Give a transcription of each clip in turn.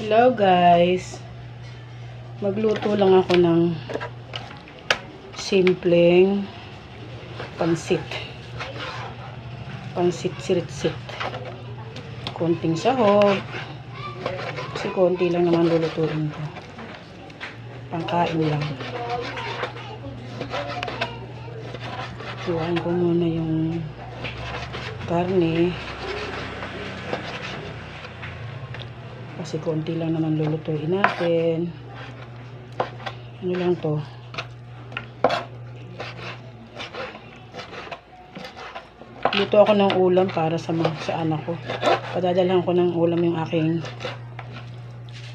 Hello guys, magluto lang ako ng simpleng pansit sirit-sit, konting sahog kasi konti lang naman lulutuin ko, pangkain lang. Iwain ko muna yung karne kasi konti lang naman lulutuin natin. Ano lang to, luto ako ng ulam para sa anak ko. Padadalhan ko ng ulam yung aking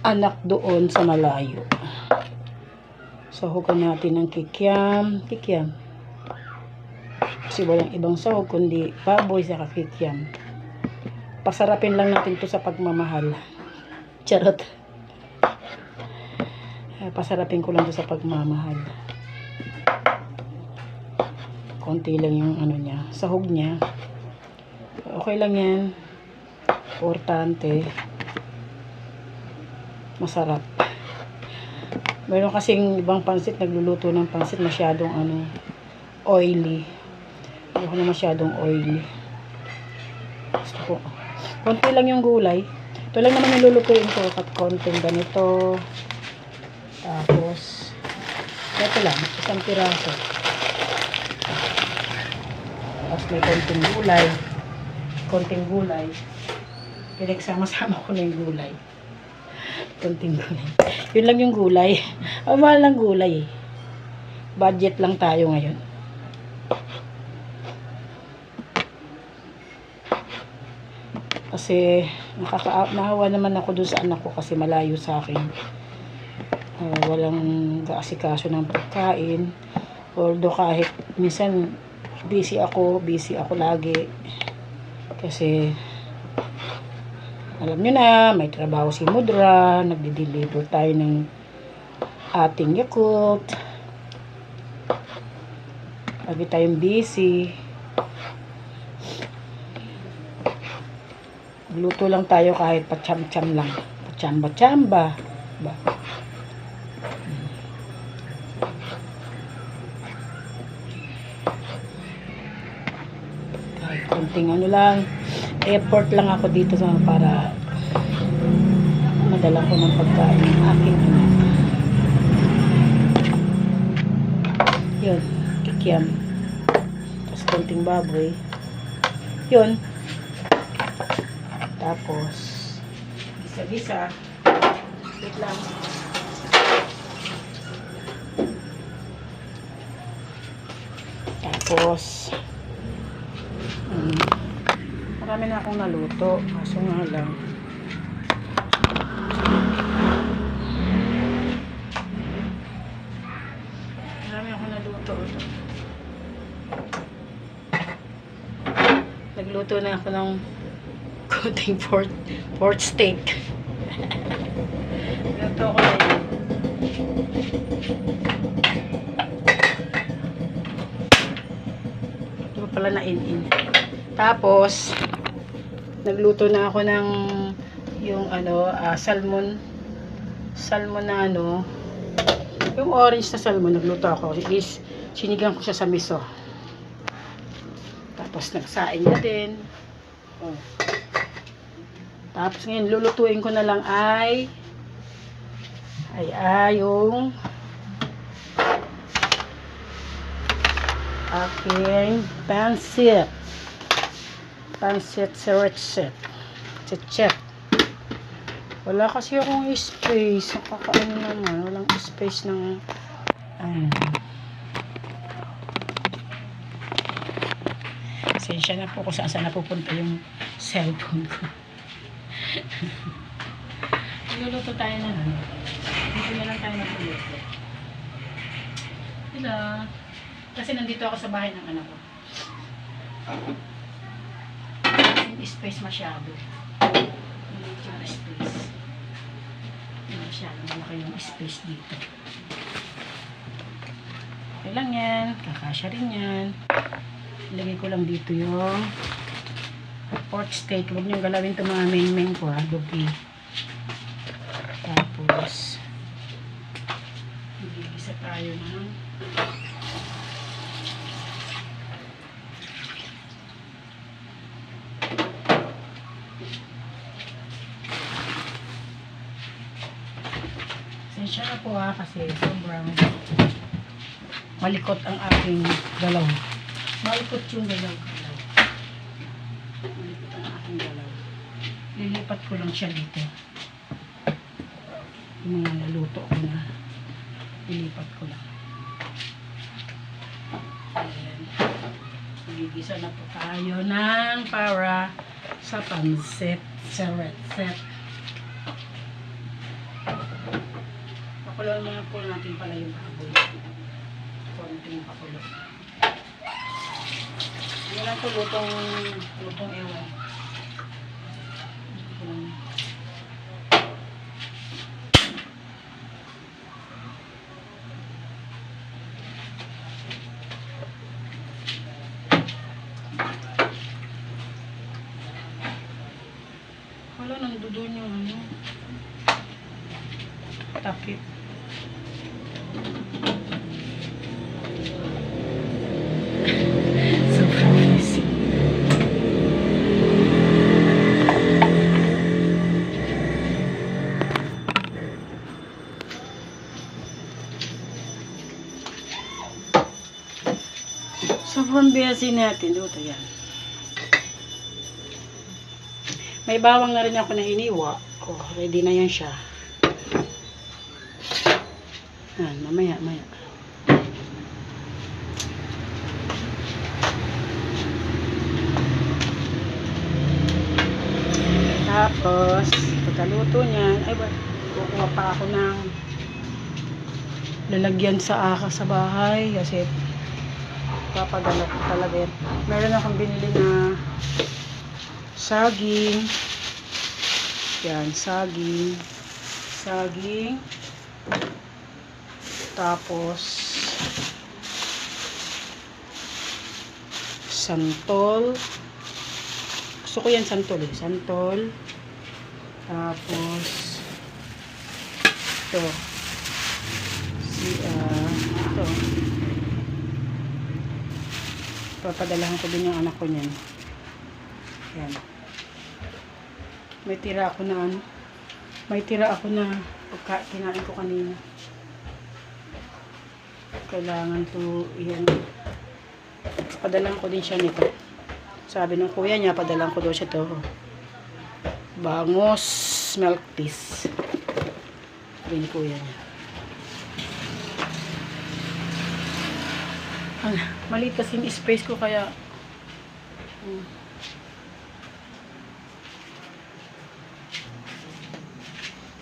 anak doon sa malayo. Sahugan natin ng kikiam kasi walang ibang sahog kundi baboy sa kikiam. Pasarapin lang natin to sa pagmamahal. Charot. Pasarapin ko lang to sa pagmamahal. Konti lang yung ano niya, sahog niya. Okay lang yan. Importante masarap. Meron kasing ibang pansit, nagluluto ng pansit masyadong oily. Ayoko na masyadong oily. Gusto ko konti lang yung gulay. Ito lang naman yung lulutuin ko, at konting ganito. Tapos ito lang, isang piraso. Tapos may konting gulay. Pinagsama-sama ko na yung gulay. Konting gulay. Yun lang yung gulay. Mahal lang gulay. Budget lang tayo ngayon. Kasi naawa naman ako dun sa anak ko kasi malayo sa akin. Walang kaasikaso ng pagkain. Although kahit minsan busy ako lagi. Kasi alam nyo na, may trabaho si Mudra, nagdi-deliver tayo ng ating Yakult. Lagi tayong busy. Luto lang tayo kahit pacham-cham lang. Pachamba-chamba. Ba? Kahit konting lang. Effort lang ako dito para madala ko ng pagkain ng aking anak. Yun, kikiam. Tapos konting baboy. Yun. Tapos gisa-gisa. Wait lang. Tapos marami na akong naluto, kaso nga lang marami akong naluto. Nagluto na ako ng konting pork steak. Luto ko na yun. Ito pala na in. Tapos nagluto na ako ng yung salmon na yung orange na salmon. Nagluto ako is sinigang ko siya sa miso. Tapos nagsaing na din. Tapos ngayon lulutuin ko na lang ay yung aking pansit sirit-sit. Wala kasi akong space. Nakakaano naman. Walang space ng Sensya na po kung saan napupunta yung cellphone ko. Luluto tayo na dito na lang tayo magluto. Kasi nandito ako sa bahay ng anak ko. Space masyado. Hindi yung space. Hindi masyado malaki yung space dito. Okay lang yan. Kakasya rin yan. Ilagay ko lang dito yung pork steak. Huwag niyong galawin ito mga main ko ha. Dugi. Tapos, gigisa tayo ng sensya na po kasi sobrang malikot ang aking galaw. Malikot yung galaw. Malikot ang aking galaw. Lilipat ko lang siya dito. Yung mga naluto ko na. Lilipat ko lang. Ayan. Gigisa na po tayo ng para sa pansit. Sa red set. Pakuloan muna po natin pala yung baboy. Konting pakulo. Yan lang po lutong ewan. Wala nang dudon yung ano. Takip. Sobrang busy. Sobrang busy natin. Ito yan. May bawang na rin ako na hiniwa. Oh, ready na yan siya. Yan, mamaya. Tapos, pagkaluto niyan, ay ba, kukuha pa ako ng lalagyan sa bahay kasi papadala ko talaga yan. Meron akong binili na saging. Yan, saging. Tapos santol. Gusto ko yan santol eh. Santol. Tapos ito. Ito. Papadalahan ko din yung anak ko niyan. Yan. May tira ako na kinain ko kanina. Kailangan to yan. Padalan ko din siya nito. Sabi ng kuya niya, padalan ko daw siya to. Bangos milk teas. Sabi ni kuya niya. Maliit kasi yung space ko kaya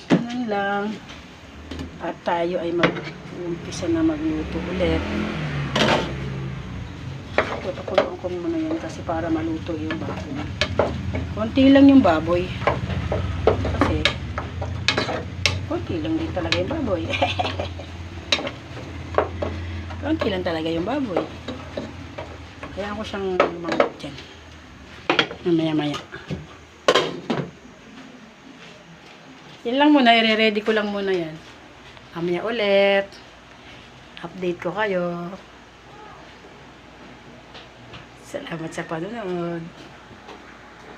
ganun lang. At tayo ay mag-umpisa na magluto ulit. Papakuloan ko muna yan kasi para maluto yung baboy. Konti lang yung baboy. Kasi konti lang din talaga yung baboy. Konti lang talaga yung baboy. Kaya ako siyang lumangot dyan. Maya-maya. Yan lang muna. I-ready ko lang muna yan. Mamaya ulit. Update ko kayo. Salamat sa panonood.